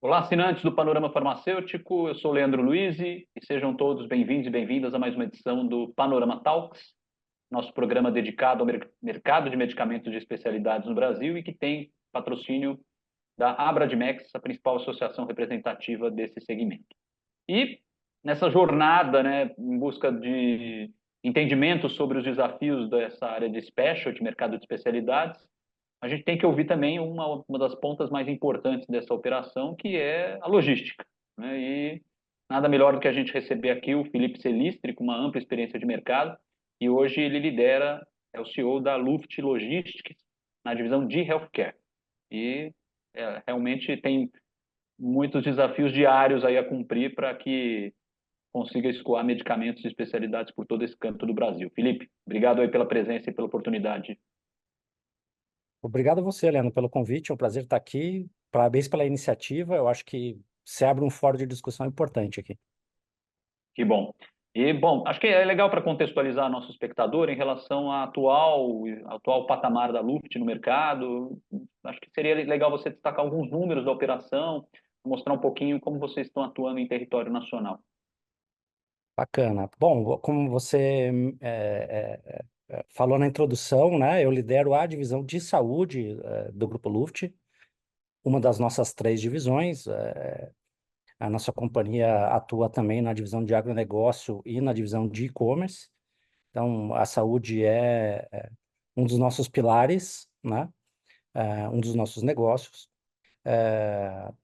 Olá, assinantes do Panorama Farmacêutico, eu sou Leandro Luiz e sejam todos bem-vindos e bem-vindas a mais uma edição do Panorama Talks, nosso programa dedicado ao mercado de medicamentos de especialidades no Brasil e que tem patrocínio da Abradmex, a principal associação representativa desse segmento. E nessa jornada, né, em busca de entendimento sobre os desafios dessa área de specialty, mercado de especialidades, a gente tem que ouvir também uma das pontas mais importantes dessa operação, que é a logística, né? E nada melhor do que a gente receber aqui o Felipe Celistri, com uma ampla experiência de mercado, e hoje ele lidera, é o CEO da Luft Logistics, na divisão de healthcare. E realmente tem muitos desafios diários aí a cumprir para que consiga escoar medicamentos e especialidades por todo esse canto do Brasil. Felipe, obrigado aí pela presença e pela oportunidade. Obrigado a você, Leandro, pelo convite. É um prazer estar aqui. Parabéns pela iniciativa. Eu acho que se abre um fórum de discussão importante aqui. Que bom. E, bom, acho que é legal para contextualizar nosso espectador em relação ao atual patamar da Luft no mercado. Acho que seria legal você destacar alguns números da operação, mostrar um pouquinho como vocês estão atuando em território nacional. Bacana. Bom, como você falou na introdução, né, eu lidero a divisão de saúde do Grupo Luft, uma das nossas três divisões. A nossa companhia atua também na divisão de agronegócio e na divisão de e-commerce. Então, a saúde é um dos nossos pilares, né, um dos nossos negócios.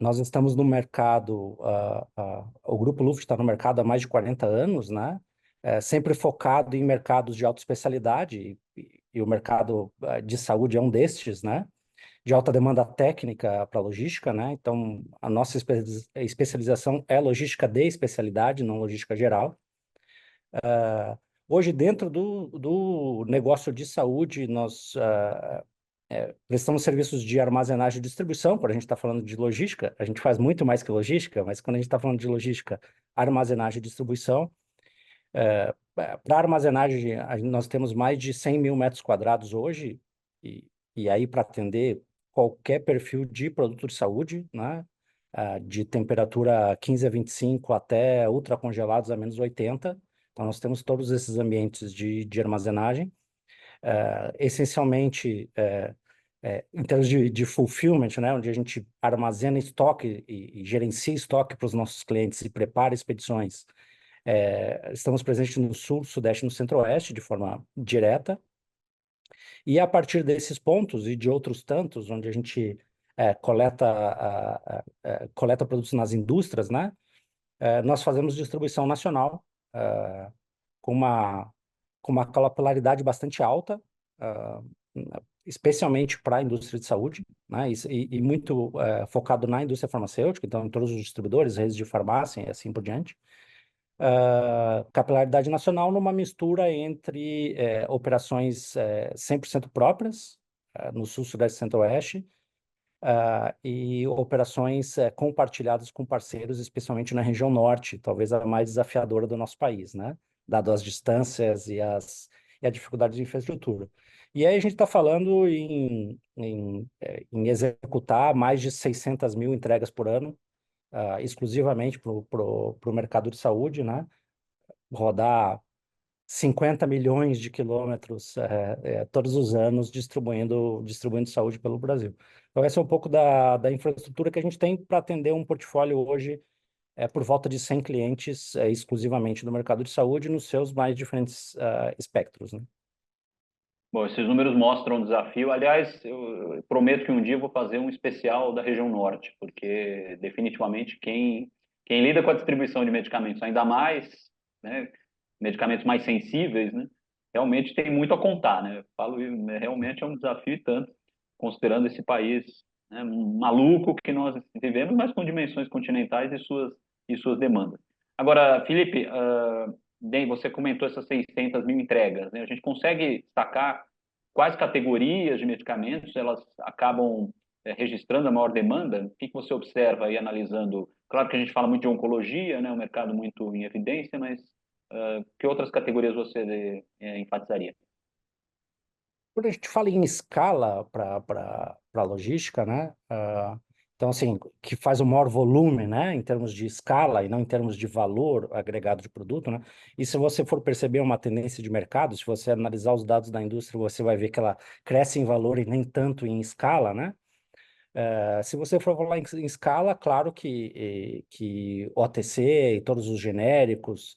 Nós estamos no mercado, o Grupo Luft está no mercado há mais de 40 anos, né? Sempre focado em mercados de alta especialidade, e o mercado de saúde é um destes, né? De alta demanda técnica para logística, né? Então, a nossa especialização é logística de especialidade, não logística geral. Hoje, dentro do negócio de saúde, nós prestamos serviços de armazenagem e distribuição. Quando a gente está falando de logística, a gente faz muito mais que logística, mas quando a gente está falando de logística, armazenagem e distribuição, para armazenagem, nós temos mais de 100 mil metros quadrados hoje, e aí para atender qualquer perfil de produto de saúde, né? De temperatura 15 a 25 até ultracongelados a -80. Então, nós temos todos esses ambientes de armazenagem. Essencialmente, em termos de fulfillment, né, onde a gente armazena estoque e gerencia estoque para os nossos clientes e prepara expedições. Estamos presentes no Sul, Sudeste e no Centro-Oeste de forma direta. E a partir desses pontos e de outros tantos, onde a gente coleta produtos nas indústrias, né, nós fazemos distribuição nacional, com uma capilaridade bastante alta, ah, especialmente para a indústria de saúde, né, e muito focado na indústria farmacêutica, então em todos os distribuidores, redes de farmácia e assim por diante. Capilaridade nacional numa mistura entre operações 100% próprias, no Sul, Sudeste e Centro-Oeste, e operações compartilhadas com parceiros, especialmente na região norte, talvez a mais desafiadora do nosso país, né? Dado as distâncias e a dificuldade de infraestrutura. E aí a gente está falando em executar mais de 600 mil entregas por ano, exclusivamente para o mercado de saúde, né? Rodar 50 milhões de quilômetros todos os anos distribuindo saúde pelo Brasil. Então, essa é um pouco da infraestrutura que a gente tem para atender um portfólio hoje por volta de 100 clientes exclusivamente do mercado de saúde nos seus mais diferentes espectros, né? Bom, esses números mostram um desafio. Aliás, eu prometo que um dia eu vou fazer um especial da região norte, porque definitivamente quem lida com a distribuição de medicamentos, ainda mais, né, medicamentos mais sensíveis, né, realmente tem muito a contar, né? Eu falo, né, realmente é um desafio e tanto, considerando esse país, né, maluco que nós vivemos, mas com dimensões continentais e suas demandas. Agora, Felipe, bem, você comentou essas 600 mil entregas, né? A gente consegue destacar quais categorias de medicamentos elas acabam registrando a maior demanda? O que você observa aí analisando? Claro que a gente fala muito de oncologia, né? Um mercado muito em evidência, mas que outras categorias você enfatizaria? Quando a gente fala em escala para logística, né? Então, assim, que faz o maior volume, né, em termos de escala e não em termos de valor agregado de produto, né? E se você for perceber uma tendência de mercado, se você analisar os dados da indústria, você vai ver que ela cresce em valor e nem tanto em escala, né? Se você for falar em escala, claro que OTC e todos os genéricos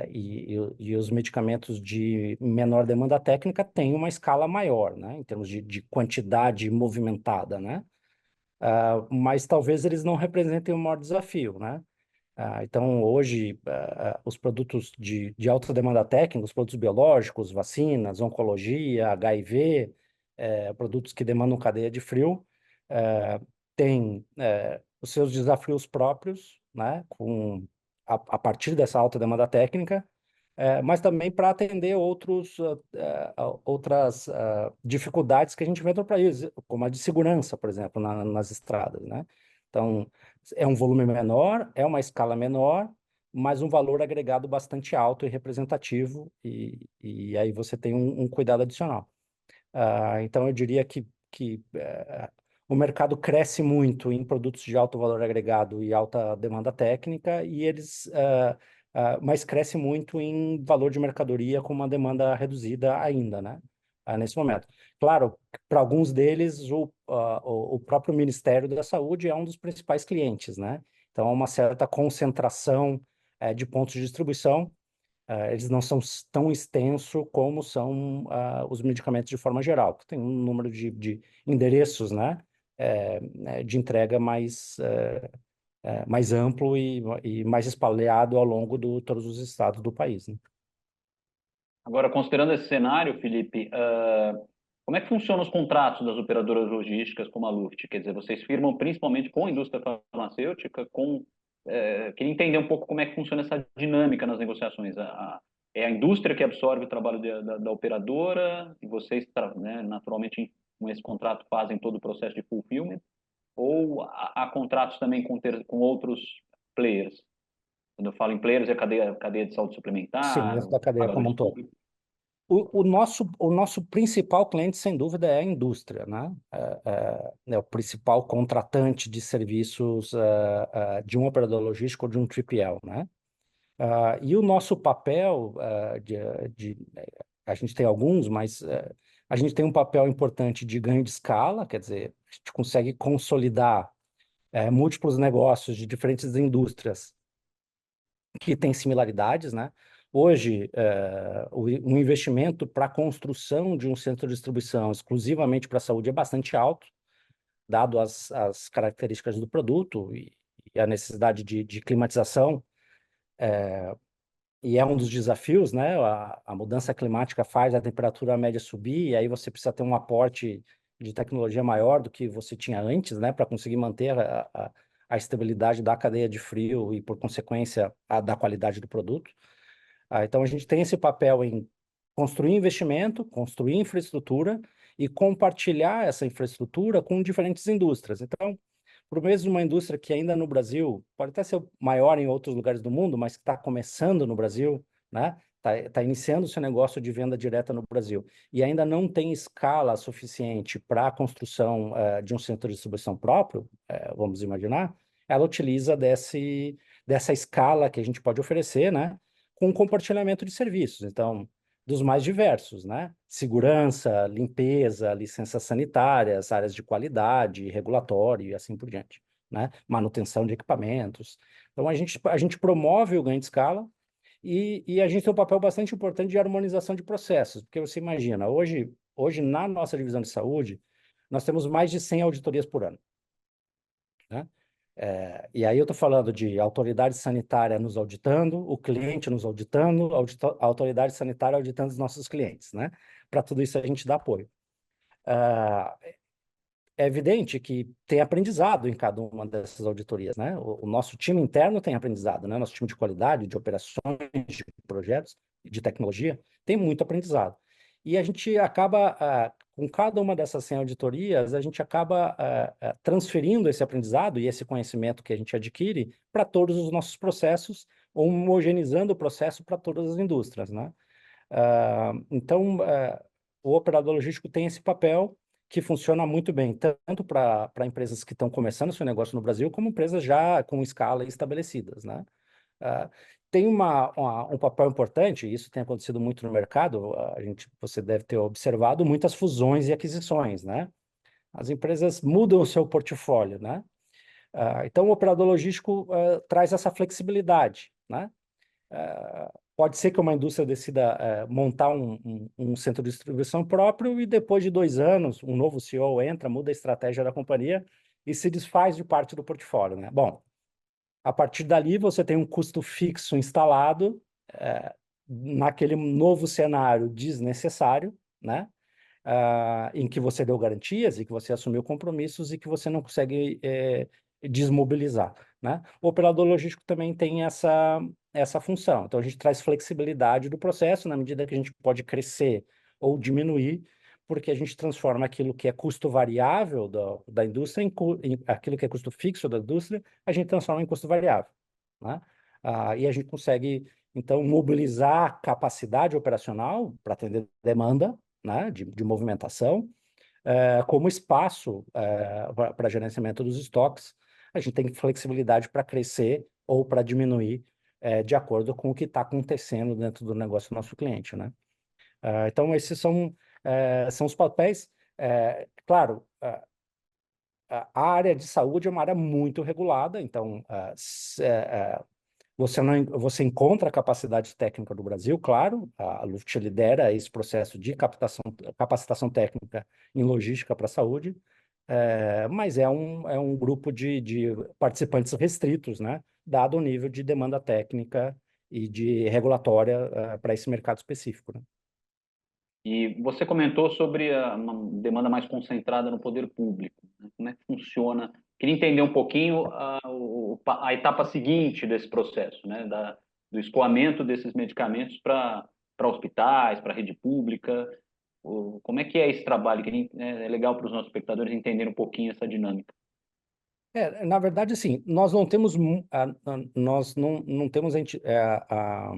e os medicamentos de menor demanda técnica têm uma escala maior, né, em termos de quantidade movimentada, né? Mas talvez eles não representem o maior desafio, né? Então, hoje, os produtos de alta demanda técnica, os produtos biológicos, vacinas, oncologia, HIV, produtos que demandam cadeia de frio, têm os seus desafios próprios, né, a partir dessa alta demanda técnica, mas também para atender outras dificuldades que a gente vê no país, como a de segurança, por exemplo, nas estradas, né? Então, é um volume menor, é uma escala menor, mas um valor agregado bastante alto e representativo, e aí você tem um cuidado adicional. Então, eu diria que o mercado cresce muito em produtos de alto valor agregado e alta demanda técnica, mas cresce muito em valor de mercadoria com uma demanda reduzida ainda, né? Nesse momento. Claro, para alguns deles, o próprio Ministério da Saúde é um dos principais clientes, né? Então, há uma certa concentração, de pontos de distribuição. Eles não são tão extensos como são os medicamentos de forma geral, que tem um número de endereços, né, de entrega mais amplo e mais espalhado ao longo de todos os estados do país, né? Agora, considerando esse cenário, Felipe, como é que funcionam os contratos das operadoras logísticas como a Luft? Quer dizer, vocês firmam principalmente com a indústria farmacêutica, queria entender um pouco como é que funciona essa dinâmica nas negociações. É a indústria que absorve o trabalho da operadora e vocês, né, naturalmente, com esse contrato fazem todo o processo de fulfillment? Ou há contratos também com outros players? Quando eu falo em players, é cadeia de saúde Sim, suplementar, dentro da cadeia como um pagadores todo. públicos. O nosso principal cliente, sem dúvida, é a indústria, né? É o principal contratante de serviços de um operador logístico ou de um 3PL, né? E o nosso papel, a gente tem alguns, mas a gente tem um papel importante de ganho de escala, quer dizer, a gente consegue consolidar múltiplos negócios de diferentes indústrias que têm similaridades, né? Hoje, o investimento para a construção de um centro de distribuição exclusivamente para a saúde é bastante alto, dado as características do produto e a necessidade de climatização. E é um dos desafios, né? A mudança climática faz a temperatura média subir, e aí você precisa ter um aporte de tecnologia maior do que você tinha antes, né? Para conseguir manter a estabilidade da cadeia de frio e, por consequência, da qualidade do produto. Então, a gente tem esse papel em construir investimento, construir infraestrutura e compartilhar essa infraestrutura com diferentes indústrias. Então, por meio de uma indústria que ainda no Brasil, pode até ser maior em outros lugares do mundo, mas que está começando no Brasil, né? Tá iniciando seu negócio de venda direta no Brasil e ainda não tem escala suficiente para a construção de um centro de distribuição próprio, vamos imaginar, ela utiliza dessa escala que a gente pode oferecer, né? Com compartilhamento de serviços. Então, dos mais diversos, né? Segurança, limpeza, licenças sanitárias, áreas de qualidade, regulatório e assim por diante, né? Manutenção de equipamentos. Então, a gente promove o ganho de escala e a gente tem um papel bastante importante de harmonização de processos, porque você imagina, hoje na nossa divisão de saúde, nós temos mais de 100 auditorias por ano, né? E aí eu estou falando de autoridade sanitária nos auditando, o cliente nos auditando, a autoridade sanitária auditando os nossos clientes, né? Para tudo isso a gente dá apoio. É evidente que tem aprendizado em cada uma dessas auditorias, né? O nosso time interno tem aprendizado, né? Nosso time de qualidade, de operações, de projetos, de tecnologia, tem muito aprendizado. E a gente acaba, com cada uma dessas 100 auditorias, a gente acaba transferindo esse aprendizado e esse conhecimento que a gente adquire para todos os nossos processos, homogeneizando o processo para todas as indústrias, né? Então, o operador logístico tem esse papel que funciona muito bem, tanto para empresas que estão começando seu negócio no Brasil, como empresas já com escala estabelecidas, né? Ah, tem um papel importante, e isso tem acontecido muito no mercado, você deve ter observado muitas fusões e aquisições, né? As empresas mudam o seu portfólio, né? Então, o operador logístico traz essa flexibilidade, né? Pode ser que uma indústria decida montar um centro de distribuição próprio e depois de 2 anos, um novo CEO entra, muda a estratégia da companhia e se desfaz de parte do portfólio, né? Bom, a partir dali você tem um custo fixo instalado naquele novo cenário desnecessário, né? Em que você deu garantias e que você assumiu compromissos e que você não consegue desmobilizar, né? O operador logístico também tem essa função. Então, a gente traz flexibilidade do processo na medida que a gente pode crescer ou diminuir, porque a gente transforma aquilo que é custo variável da indústria em aquilo que é custo fixo da indústria, a gente transforma em custo variável, né? E a gente consegue, então, mobilizar capacidade operacional para atender demanda, né, de movimentação, como espaço para gerenciamento dos estoques. A gente tem flexibilidade para crescer ou para diminuir de acordo com o que está acontecendo dentro do negócio do nosso cliente, né? Então, esses são os papéis. Claro, a área de saúde é uma área muito regulada, então você encontra a capacidade técnica do Brasil, claro, a Luft lidera esse processo de capacitação técnica em logística para a saúde, mas é um grupo de participantes restritos, né, dado o nível de demanda técnica e de regulatória para esse mercado específico, né? E você comentou sobre uma demanda mais concentrada no poder público, né? Como é que funciona? Queria entender um pouquinho a etapa seguinte desse processo, né? Do escoamento desses medicamentos para hospitais, para a rede pública. Como é que é esse trabalho? É legal para os nossos espectadores entenderem um pouquinho essa dinâmica. Na verdade, assim, nós não temos, nós não temos a,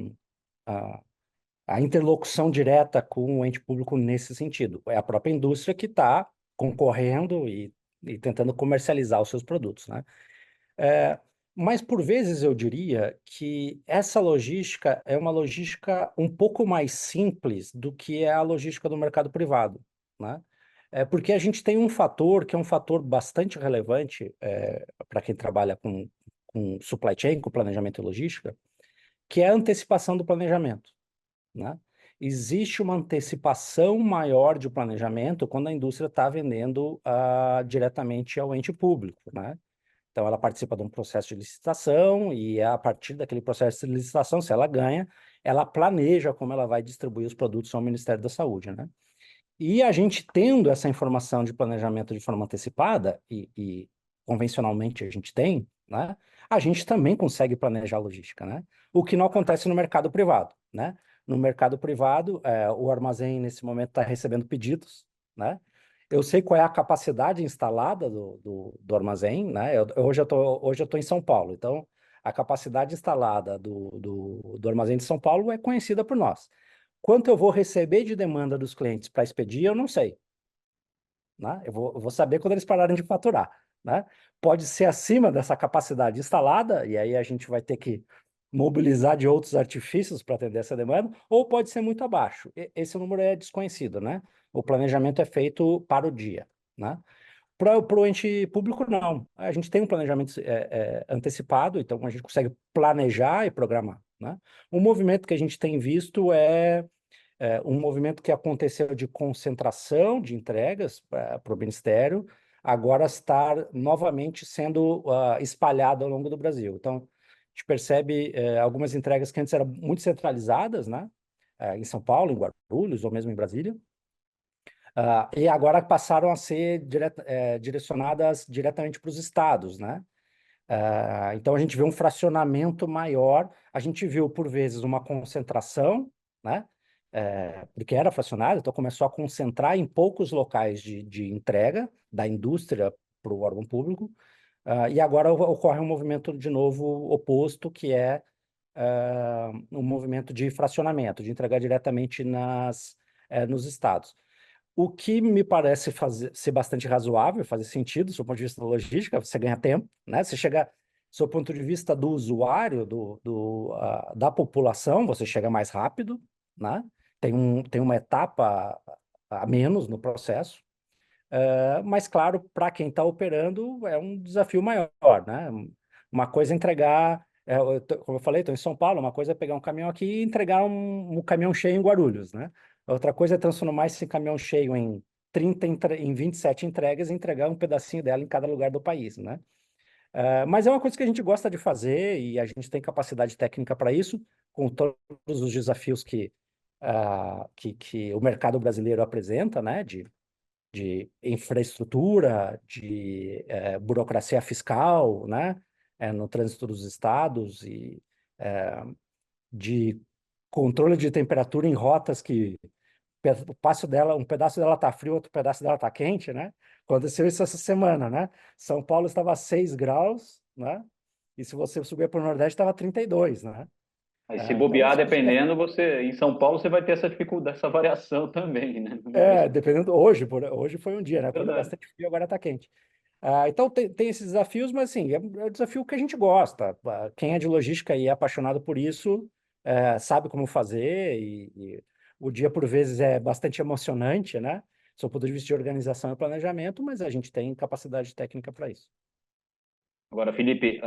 a interlocução direta com o ente público nesse sentido. É a própria indústria que está concorrendo e tentando comercializar os seus produtos, né? É, mas, por vezes, eu diria que essa logística é uma logística um pouco mais simples do que é a logística do mercado privado, né? Porque a gente tem um fator que é um fator bastante relevante para quem trabalha com supply chain, com planejamento e logística, que é a antecipação do planejamento, né? Existe uma antecipação maior de planejamento quando a indústria está vendendo diretamente ao ente público, né? Então, ela participa de um processo de licitação e a partir daquele processo de licitação, se ela ganha, ela planeja como ela vai distribuir os produtos ao Ministério da Saúde, né? E a gente tendo essa informação de planejamento de forma antecipada, e convencionalmente a gente tem, né? A gente também consegue planejar a logística, né? O que não acontece no mercado privado, né? No mercado privado, o armazém, nesse momento, está recebendo pedidos, né? Eu sei qual é a capacidade instalada do armazém, né? Hoje eu tô em São Paulo, então a capacidade instalada do armazém de São Paulo é conhecida por nós. Quanto eu vou receber de demanda dos clientes para expedir, eu não sei, né? Eu vou saber quando eles pararem de faturar, né? Pode ser acima dessa capacidade instalada, e aí a gente vai ter que mobilizar de outros artifícios para atender essa demanda, ou pode ser muito abaixo. Esse número é desconhecido, né? O planejamento é feito para o dia, né? Para o ente público, não. A gente tem um planejamento antecipado, então a gente consegue planejar e programar, né? O movimento que a gente tem visto é um movimento que aconteceu de concentração de entregas para o Ministério, agora está novamente sendo espalhado ao longo do Brasil. Então, a gente percebe algumas entregas que antes eram muito centralizadas, né? Em São Paulo, em Guarulhos ou mesmo em Brasília, e agora passaram a ser direcionadas diretamente para os estados, né? Então, a gente vê um fracionamento maior, a gente viu, por vezes, uma concentração, né? Porque era fracionado, então começou a concentrar em poucos locais de entrega da indústria para o órgão público, e agora ocorre um movimento de novo oposto, que é um movimento de fracionamento, de entregar diretamente nos estados. O que me parece ser bastante razoável, fazer sentido, do seu ponto de vista da logística, você ganha tempo, né? Você chega, do seu ponto de vista do usuário, da população, você chega mais rápido, né? Tem uma etapa a menos no processo. Mas, claro, para quem está operando, é um desafio maior, né? Uma coisa é entregar, como eu falei, estou em São Paulo, uma coisa é pegar um caminhão aqui e entregar um caminhão cheio em Guarulhos, né? Outra coisa é transformar esse caminhão cheio em 27 entregas e entregar um pedacinho dela em cada lugar do país, né? Mas é uma coisa que a gente gosta de fazer e a gente tem capacidade técnica para isso, com todos os desafios que o mercado brasileiro apresenta, né? De infraestrutura, de burocracia fiscal, né, no trânsito dos estados e de controle de temperatura em rotas que um pedaço dela está frio, outro pedaço dela está quente, né? Aconteceu isso essa semana, né? São Paulo estava a 6 graus, né? E se você subir para o Nordeste, estava 32, né? Aí, se Então, bobear, dependendo, você em São Paulo você vai ter essa dificuldade, essa variação também, né? dependendo, hoje foi um dia, né? Quando é Verdade. bastante frio, agora está quente. Então tem esses desafios, mas assim, é um desafio que a gente gosta. Quem é de logística e é apaixonado por isso, sabe como fazer, e o dia, por vezes, é bastante emocionante, né? Do ponto de vista de organização e planejamento, mas a gente tem capacidade técnica para isso. Agora, Felipe,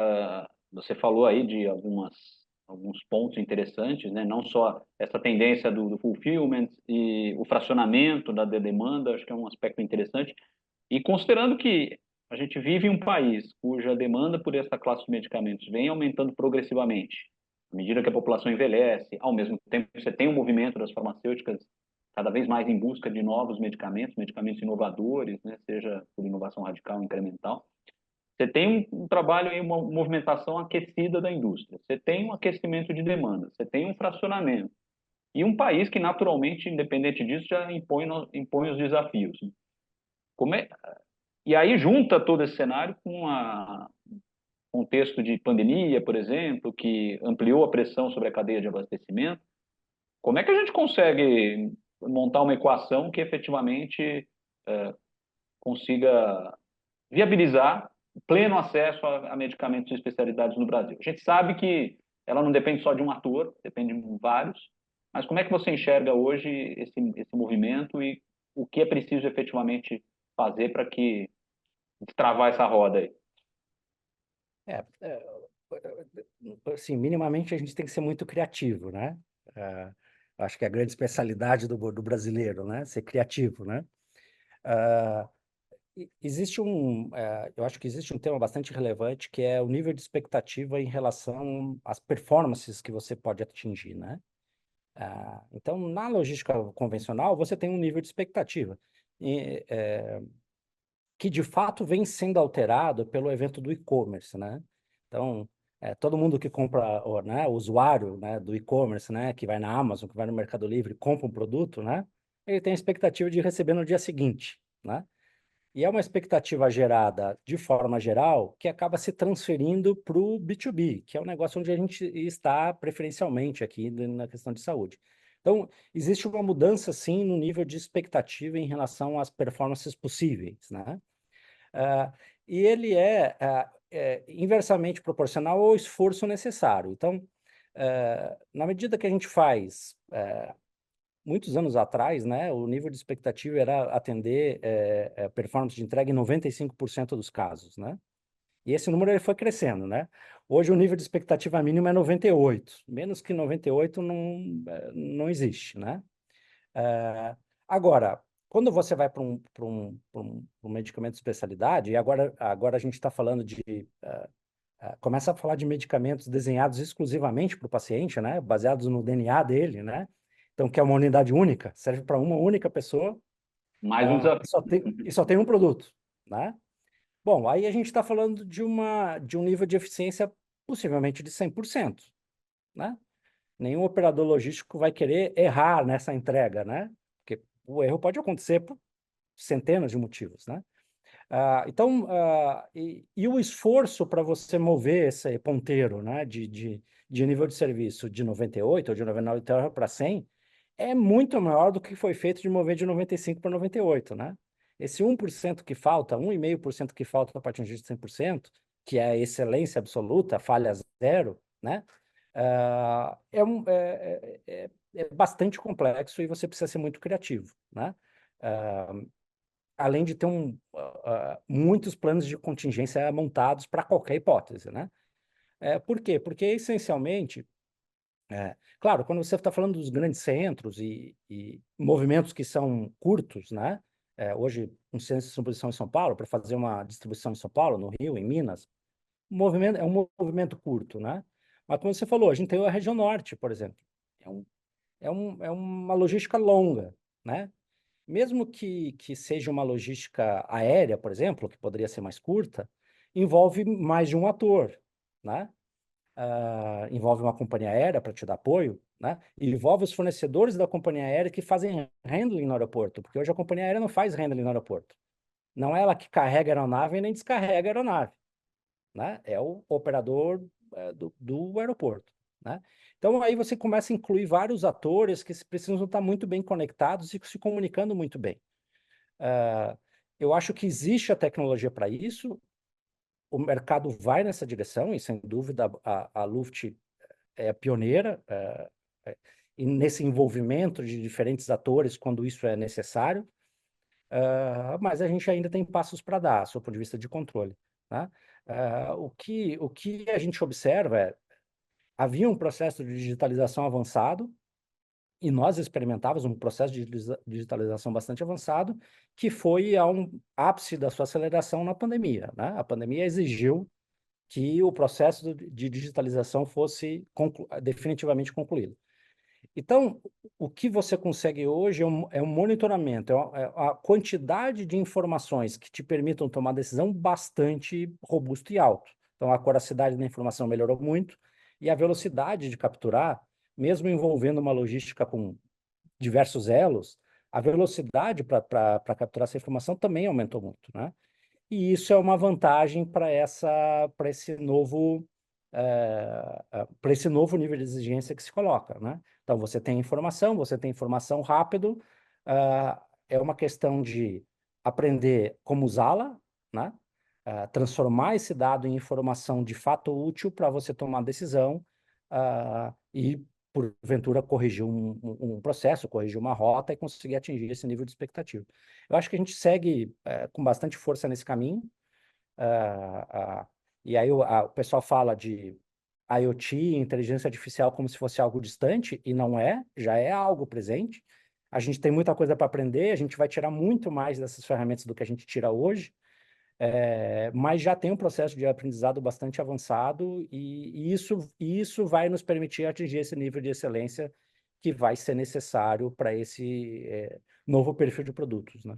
você falou aí de alguns pontos interessantes, né? Não só essa tendência do fulfillment e o fracionamento da demanda, acho que é um aspecto interessante. E considerando que a gente vive em um país cuja demanda por essa classe de medicamentos vem aumentando progressivamente, à medida que a população envelhece, ao mesmo tempo você tem um movimento das farmacêuticas cada vez mais em busca de novos medicamentos, medicamentos inovadores, né? Seja por inovação radical ou incremental. Você tem um trabalho em uma movimentação aquecida da indústria, você tem um aquecimento de demanda, você tem um fracionamento. E um país que, naturalmente, independente disso, já impõe os desafios. Como é, e aí junta todo esse cenário com o contexto de pandemia, por exemplo, que ampliou a pressão sobre a cadeia de abastecimento. Como é que a gente consegue montar uma equação que efetivamente consiga viabilizar o pleno acesso a medicamentos e especialidades no Brasil? A gente sabe que ela não depende só de um ator, depende de vários, mas como é que você enxerga hoje esse movimento e o que é preciso efetivamente fazer para que destravar essa roda aí? É, assim, minimamente a gente tem que ser muito criativo, né? É, acho que é a grande especialidade do brasileiro, né? Ser criativo, né? Ah, eu acho que existe um tema bastante relevante que é o nível de expectativa em relação às performances que você pode atingir, né? Então, na logística convencional, você tem um nível de expectativa que, de fato, vem sendo alterado pelo evento do e-commerce, né? Então, todo mundo que compra, né, o usuário, né, do e-commerce, né, que vai na Amazon, que vai no Mercado Livre, compra um produto, né? Ele tem a expectativa de receber no dia seguinte, né? E é uma expectativa gerada de forma geral que acaba se transferindo para o B2B, que é um negócio onde a gente está preferencialmente aqui na questão de saúde. Então, existe uma mudança, sim, no nível de expectativa em relação às performances possíveis, né? Ah, e ele é inversamente proporcional ao esforço necessário. Então, na medida que a gente faz muitos anos atrás, né, o nível de expectativa era atender performance de entrega em 95% dos casos, né? E esse número ele foi crescendo, né? Hoje o nível de expectativa mínima é 98. Menos que 98 não existe, né? Agora, quando você vai para um medicamento de especialidade, e agora a gente está falando começa a falar de medicamentos desenhados exclusivamente para o paciente, né? Baseados no DNA dele, né? Então, que é uma unidade única, serve para uma única pessoa, Mais um e desafio. só tem um produto, né? Bom, aí a gente está falando de um nível de eficiência possivelmente de 100%, né? Nenhum operador logístico vai querer errar nessa entrega, né? Porque o erro pode acontecer por centenas de motivos, né? E o esforço para você mover esse ponteiro, né, de nível de serviço de 98 ou de 99 para 100, é muito maior do que foi feito de mover de 95 para 98, né? Esse 1% que falta, 1,5% que falta para atingir 100%, que é a excelência absoluta, falha zero, né? É bastante complexo e você precisa ser muito criativo, né? Ah, além de ter muitos planos de contingência montados para qualquer hipótese, né? Por quê? Porque, essencialmente, claro, quando você está falando dos grandes centros e movimentos que são curtos, né? Hoje, um centro de distribuição em São Paulo, para fazer uma distribuição em São Paulo, no Rio, em Minas, é um movimento curto, né? Mas como você falou, a gente tem a região norte, por exemplo. É uma logística longa, né? Mesmo que seja uma logística aérea, por exemplo, que poderia ser mais curta, envolve mais de um ator, né? Envolve uma companhia aérea para te dar apoio, né? E envolve os fornecedores da companhia aérea que fazem handling no aeroporto, porque hoje a companhia aérea não faz handling no aeroporto. Não é ela que carrega a aeronave e nem descarrega a aeronave, né? É o operador do aeroporto, né? Então aí você começa a incluir vários atores que precisam estar muito bem conectados e se comunicando muito bem. Eu acho que existe a tecnologia para isso, o mercado vai nessa direção, e sem dúvida a Luft é pioneira e nesse envolvimento de diferentes atores quando isso é necessário, mas a gente ainda tem passos para dar, do ponto de vista de controle, né? O que a gente observa havia um processo de digitalização avançado, e nós experimentávamos um processo de digitalização bastante avançado, que foi a um ápice da sua aceleração na pandemia, né? A pandemia exigiu que o processo de digitalização fosse definitivamente concluído. Então, o que você consegue hoje é um monitoramento, é a quantidade de informações que te permitam tomar decisão bastante robusto e alto. Então, a coracidade da informação melhorou muito e a velocidade de capturar, mesmo envolvendo uma logística com diversos elos, a velocidade para capturar essa informação também aumentou muito, né? E isso é uma vantagem para esse novo nível de exigência que se coloca, né? Então, você tem informação rápido, é uma questão de aprender como usá-la, né? Transformar esse dado em informação de fato útil para você tomar decisão, e, porventura, corrigir um processo, corrigir uma rota e conseguir atingir esse nível de expectativa. Eu acho que a gente segue com bastante força nesse caminho. Ah, ah, e aí o pessoal fala de IoT, inteligência artificial, como se fosse algo distante, e não é, já é algo presente. A gente tem muita coisa para aprender, a gente vai tirar muito mais dessas ferramentas do que a gente tira hoje, mas já tem um processo de aprendizado bastante avançado, e isso vai nos permitir atingir esse nível de excelência que vai ser necessário para esse novo perfil de produtos, né?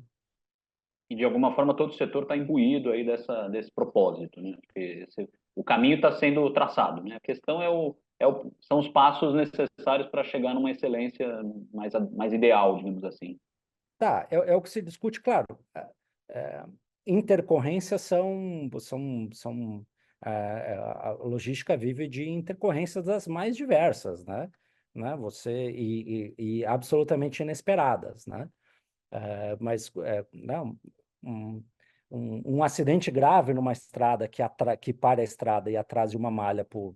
E de alguma forma todo o setor está imbuído aí desse propósito, né? Porque o caminho está sendo traçado, né? A questão são os passos necessários para chegar numa excelência mais ideal, digamos assim. Tá, é o que se discute, claro. É, intercorrências a logística vive de intercorrências das mais diversas, né? E absolutamente inesperadas, né? Mas não, um, um acidente grave numa estrada que para a estrada e atrase uma malha por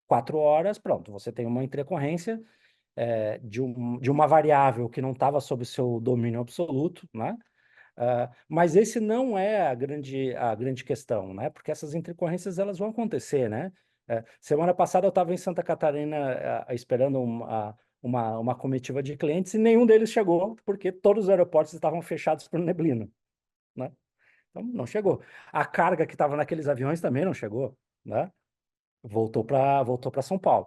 4 horas, pronto, você tem uma intercorrência de uma variável que não estava sob o seu domínio absoluto, né? Mas esse não é a grande questão, né? Porque essas intercorrências elas vão acontecer, né? Semana passada eu estava em Santa Catarina esperando uma comitiva de clientes e nenhum deles chegou porque todos os aeroportos estavam fechados por neblina, né? Então não chegou. A carga que estava naqueles aviões também não chegou, né? Voltou para São Paulo.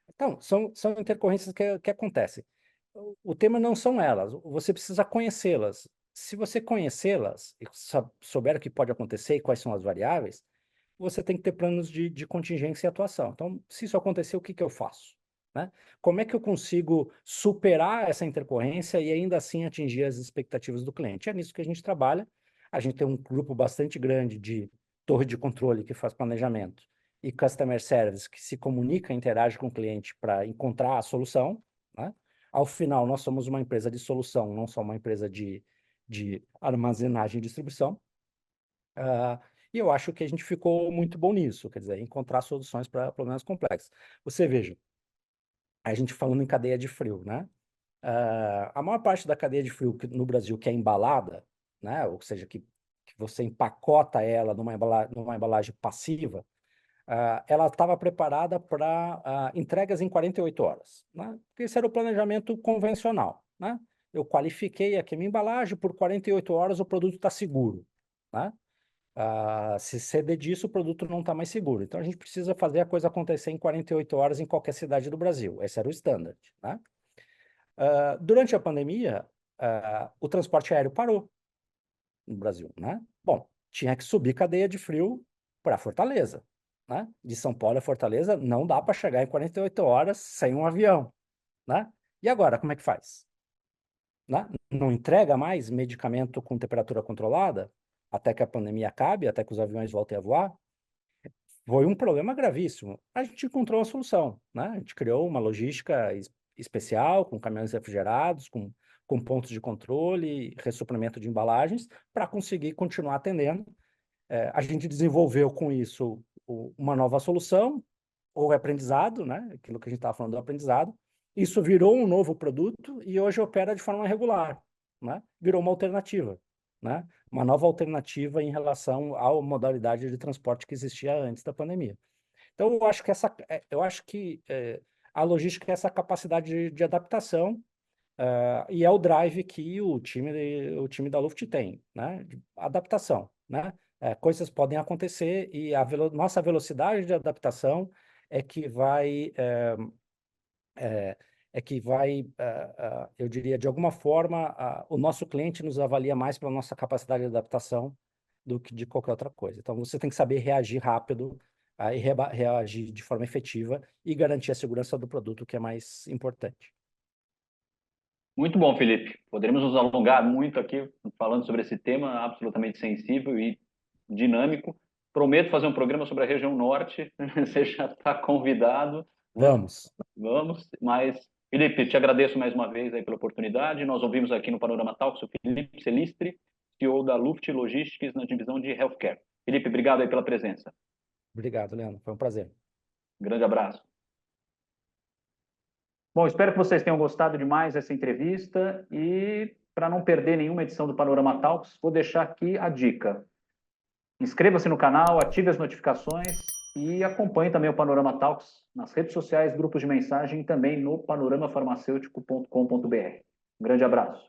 Então, são intercorrências que acontecem. O tema não são elas, você precisa conhecê-las. Se você conhecê-las e souber o que pode acontecer e quais são as variáveis, você tem que ter planos de contingência e atuação. Então, se isso acontecer, o que que eu faço? Né? Como é que eu consigo superar essa intercorrência e ainda assim atingir as expectativas do cliente? É nisso que a gente trabalha. A gente tem um grupo bastante grande de torre de controle que faz planejamento e customer service que se comunica e interage com o cliente para encontrar a solução, né? Ao final, nós somos uma empresa de solução, não só uma empresa de armazenagem e distribuição. E eu acho que a gente ficou muito bom nisso, quer dizer, encontrar soluções para problemas complexos. Você veja, a gente falando em cadeia de frio, né? A maior parte da cadeia de frio no Brasil que é embalada, né? Ou seja, que você empacota ela numa embalagem passiva, ela estava preparada para entregas em 48 horas, né? Porque esse era o planejamento convencional, né? Eu qualifiquei aqui a minha embalagem, por 48 horas o produto está seguro, né? Se ceder disso, o produto não está mais seguro. Então, a gente precisa fazer a coisa acontecer em 48 horas em qualquer cidade do Brasil. Esse era o standard, né? Durante a pandemia, o transporte aéreo parou no Brasil, né? Bom, tinha que subir cadeia de frio para Fortaleza, né? De São Paulo a Fortaleza não dá para chegar em 48 horas sem um avião, né? E agora, como é que faz? Né? Não entrega mais medicamento com temperatura controlada até que a pandemia acabe, até que os aviões voltem a voar? Foi um problema gravíssimo. A gente encontrou a solução, né? A gente criou uma logística especial, com caminhões refrigerados, com pontos de controle, ressuprimento de embalagens, para conseguir continuar atendendo. A gente desenvolveu com isso uma nova solução, ou aprendizado, né? Aquilo que a gente estava falando do aprendizado. Isso virou um novo produto e hoje opera de forma regular, né? Virou uma alternativa, né? Uma nova alternativa em relação à modalidade de transporte que existia antes da pandemia. Então, eu acho que a logística é essa capacidade de adaptação, e é o drive que o time da Luft tem, né? De adaptação, né? Coisas podem acontecer e nossa velocidade de adaptação é que vai, é, eu diria, de alguma forma, o nosso cliente nos avalia mais pela nossa capacidade de adaptação do que de qualquer outra coisa. Então, você tem que saber reagir rápido, e reagir de forma efetiva e garantir a segurança do produto, que é mais importante. Muito bom, Felipe. Poderíamos nos alongar muito aqui falando sobre esse tema absolutamente sensível e dinâmico. Prometo fazer um programa sobre a região norte. Você já está convidado, né? Vamos. Vamos. Mas, Felipe, te agradeço mais uma vez aí pela oportunidade. Nós ouvimos aqui no Panorama Talks o Felipe Celistri, CEO da Luft Logistics na divisão de Healthcare. Felipe, obrigado aí pela presença. Obrigado, Leandro. Foi um prazer. Grande abraço. Bom, espero que vocês tenham gostado demais dessa entrevista e, para não perder nenhuma edição do Panorama Talks, vou deixar aqui a dica. Inscreva-se no canal, ative as notificações e acompanhe também o Panorama Talks nas redes sociais, grupos de mensagem e também no panoramafarmacêutico.com.br. Um grande abraço.